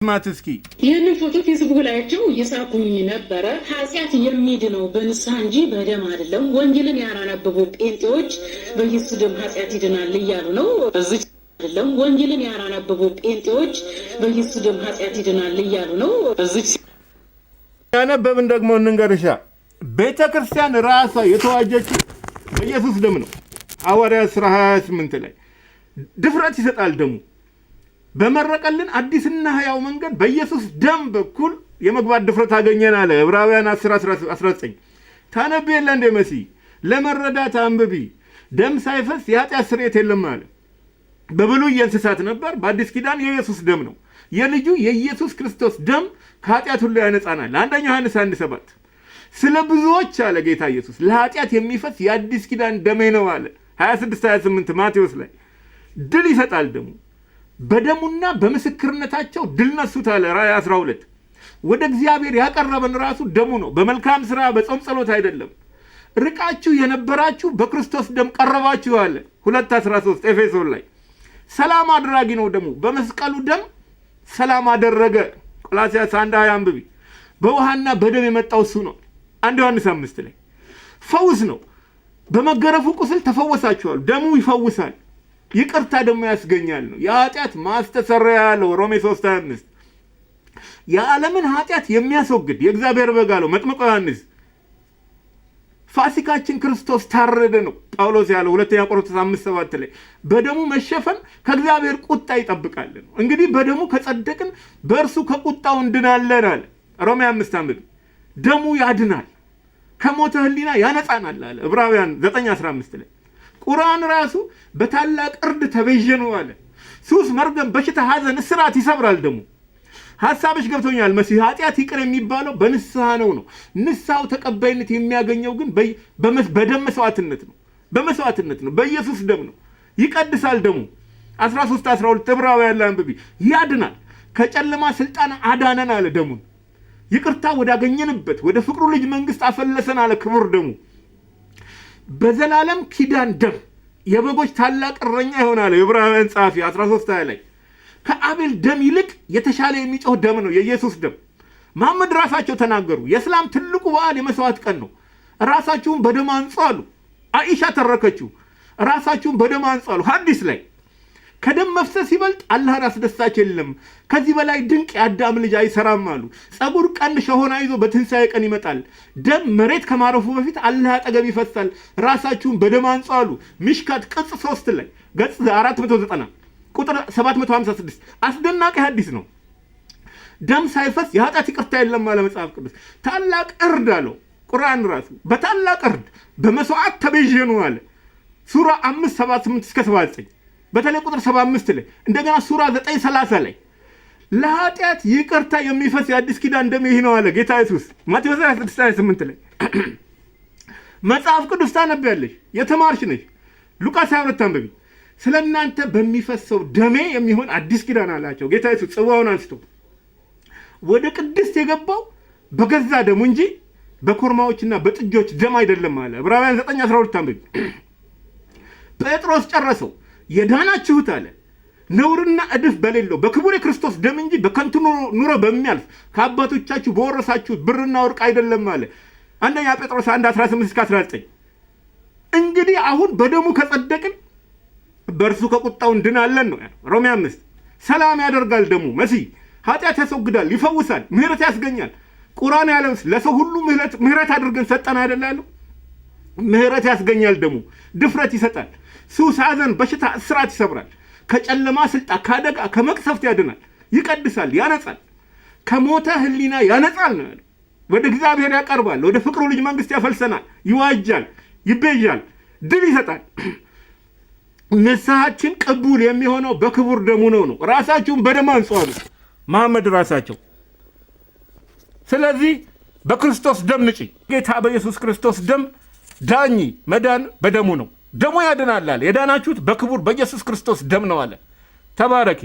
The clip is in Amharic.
ማትስኪ ይህንን ፎቶ ፌስቡክ ላያቸው እየሳቁኝ ነበረ። ኃጢአት የሚድነው በንስሐ እንጂ በደም አይደለም። ወንጌልን ያላነበቡ ጴንጤዎች በኢየሱስ ደም ኃጢአት ይድናል እያሉ ነው። እዚህ አይደለም። ወንጌልን ያላነበቡ ጴንጤዎች በኢየሱስ ደም ኃጢአት ይድናል እያሉ ነው። እዚህ ያነበብን ደግሞ እንንገርሻ ቤተ ክርስቲያን ራሷ የተዋጀችው በኢየሱስ ደም ነው። ሐዋርያት ሥራ 28 ላይ ድፍረት ይሰጣል ደሙ በመረቀልን አዲስና ሕያው መንገድ በኢየሱስ ደም በኩል የመግባት ድፍረት አገኘን አለ። ዕብራውያን 10:19 ታነብ የለ እንደ መሲ ለመረዳት አንብቢ። ደም ሳይፈስ የኃጢአት ስርየት የለም አለ። በብሉይ የእንስሳት ነበር፣ በአዲስ ኪዳን የኢየሱስ ደም ነው። የልጁ የኢየሱስ ክርስቶስ ደም ከኃጢአት ሁሉ ያነጻናል። አንደኛ ዮሐንስ 1:7 ስለ ብዙዎች አለ ጌታ ኢየሱስ ለኃጢአት የሚፈስ የአዲስ ኪዳን ደሜ ነው አለ። 26:28 ማቴዎስ ላይ ድል ይሰጣል ደሙ በደሙና በምስክርነታቸው ድል ነሱት አለ። ራእይ 12 ወደ እግዚአብሔር ያቀረበን ራሱ ደሙ ነው፣ በመልካም ሥራ በጾም ጸሎት አይደለም። ርቃችሁ የነበራችሁ በክርስቶስ ደም ቀረባችሁ አለ። 2:13 ኤፌሶን ላይ ሰላም አድራጊ ነው ደሙ፣ በመስቀሉ ደም ሰላም አደረገ። ቆላስይስ 1:20 አንብቢ። በውሃና በደም የመጣው እሱ ነው። 1 ዮሐንስ 5 ላይ ፈውስ ነው፣ በመገረፉ ቁስል ተፈወሳችኋል። ደሙ ይፈውሳል፣ ይቅርታ ደግሞ ያስገኛል ነው። የኃጢአት ማስተሰረያ ያለው ሮሜ 3:25 የዓለምን ኃጢአት የሚያስወግድ የእግዚአብሔር በግ አለው መጥምቁ ዮሐንስ። ፋሲካችን ክርስቶስ ታረደ ነው ጳውሎስ ያለው 2 ቆሮንቶስ 5:7 ላይ በደሙ መሸፈን ከእግዚአብሔር ቁጣ ይጠብቃል ነው። እንግዲህ በደሙ ከጸደቅን በእርሱ ከቁጣው እንድናለን አለ ሮሜ 5:1 ደሙ ያድናል፣ ከሞተ ህሊና ያነጻናል አለ ዕብራውያን 9:15 ላይ ቁርአን ራሱ በታላቅ እርድ ተቤዠኑ አለ። ሱስ፣ መርገም፣ በሽታ፣ ሐዘን፣ እስራት ይሰብራል ደሙ። ሐሳብሽ ገብቶኛል መሲህ። ኃጢአት ይቅር የሚባለው በንስሐ ነው። ንስሐው ተቀባይነት የሚያገኘው ግን በደም መስዋዕትነት ነው። በመስዋዕትነት ነው፣ በኢየሱስ ደም ነው። ይቀድሳል ደሙ 13:12 ዕብራውያን ላይ አንብቢ። ያድናል፣ ከጨለማ ስልጣን አዳነን አለ ደሙን። ይቅርታ ወዳገኘንበት ወደ ፍቅሩ ልጅ መንግስት አፈለሰን አለ ክቡር ደሙ። በዘላለም ኪዳን ደም የበጎች ታላቅ እረኛ ይሆናል የዕብራውያን ጸሐፊ 13:20 ላይ ከአቤል ደም ይልቅ የተሻለ የሚጮህ ደም ነው የኢየሱስ ደም። መሐመድ ራሳቸው ተናገሩ። የእስላም ትልቁ በዓል የመስዋዕት ቀን ነው። ራሳችሁን በደም አንጹ አሉ። አኢሻ ተረከችው። ራሳችሁን በደም አንጹ አሉ። ሐዲስ ላይ ከደም መፍሰስ ይበልጥ አላህን አስደሳች የለም፣ ከዚህ በላይ ድንቅ የአዳም ልጅ አይሰራም አሉ። ጸጉር ቀንድ ሸሆና ይዞ በትንሣኤ ቀን ይመጣል። ደም መሬት ከማረፉ በፊት አላህ አጠገብ ይፈሳል። ራሳችሁን በደም አንጹ አሉ። ሚሽካት ቅጽ 3 ላይ ገጽ 490 ቁጥር 756 አስደናቂ ሐዲስ ነው። ደም ሳይፈስ የኃጢአት ይቅርታ የለም አለ መጽሐፍ ቅዱስ። ታላቅ እርድ አለው ቁርአን ራሱ። በታላቅ እርድ በመስዋዕት ተቤዠኑ አለ ሱራ 5:78-79 በተለይ ቁጥር 75 ላይ እንደገና ሱራ 9:30 ላይ ለኃጢአት ይቅርታ የሚፈስ የአዲስ ኪዳን ደም ይህ ነው አለ ጌታ ኢየሱስ። ማቴዎስ 26:28 ላይ መጽሐፍ ቅዱስ ታነቢያለሽ፣ የተማርሽ ነሽ። ሉቃስ 22 አንብቢ። ስለ እናንተ በሚፈሰው ደሜ የሚሆን አዲስ ኪዳን አላቸው ጌታ ኢየሱስ። ጽዋውን አንስቶ ወደ ቅድስት የገባው በገዛ ደሙ እንጂ በኮርማዎችና በጥጆች ደም አይደለም አለ ዕብራውያን 9:12 አንብቢ። ጴጥሮስ ጨረሰው። የዳናችሁት አለ ነውርና እድፍ በሌለው በክቡር የክርስቶስ ደም እንጂ በከንቱ ኑሮ በሚያልፍ ከአባቶቻችሁ በወረሳችሁት ብርና ወርቅ አይደለም አለ አንደኛ ጴጥሮስ 1:18-19 እንግዲህ አሁን በደሙ ከጸደቅን በእርሱ ከቁጣው እንድናለን ነው ያለው ሮሜ 5 ሰላም ያደርጋል ደሙ መሲህ ኃጢአት ያስወግዳል፣ ይፈውሳል፣ ምህረት ያስገኛል። ቁርአን ያለው ለሰው ሁሉ ምህረት አድርገን ሰጠን አይደል ያለው። ምህረት ያስገኛል ደሙ፣ ድፍረት ይሰጣል። ሱስ፣ ሐዘን፣ በሽታ፣ እስራት ይሰብራል። ከጨለማ ስልጣን፣ ከአደጋ፣ ከመቅሰፍት ያድናል። ይቀድሳል፣ ያነጻል፣ ከሞተ ህሊና ያነጻል ነው ያለው። ወደ እግዚአብሔር ያቀርባል፣ ወደ ፍቅሩ ልጅ መንግስት ያፈልሰናል፣ ይዋጃል፣ ይቤዣል፣ ድል ይሰጣል። ንስሐችን ቅቡል የሚሆነው በክቡር ደሙ ነው። ራሳችሁን በደም አንጹ አሉ መሐመድ ራሳቸው። ስለዚህ በክርስቶስ ደም ንጪ። ጌታ በኢየሱስ ክርስቶስ ደም ዳኝ። መዳን በደሙ ነው። ደሙ ያድናል አለ። የዳናችሁት በክቡር በኢየሱስ ክርስቶስ ደም ነው አለ። ተባረኪ።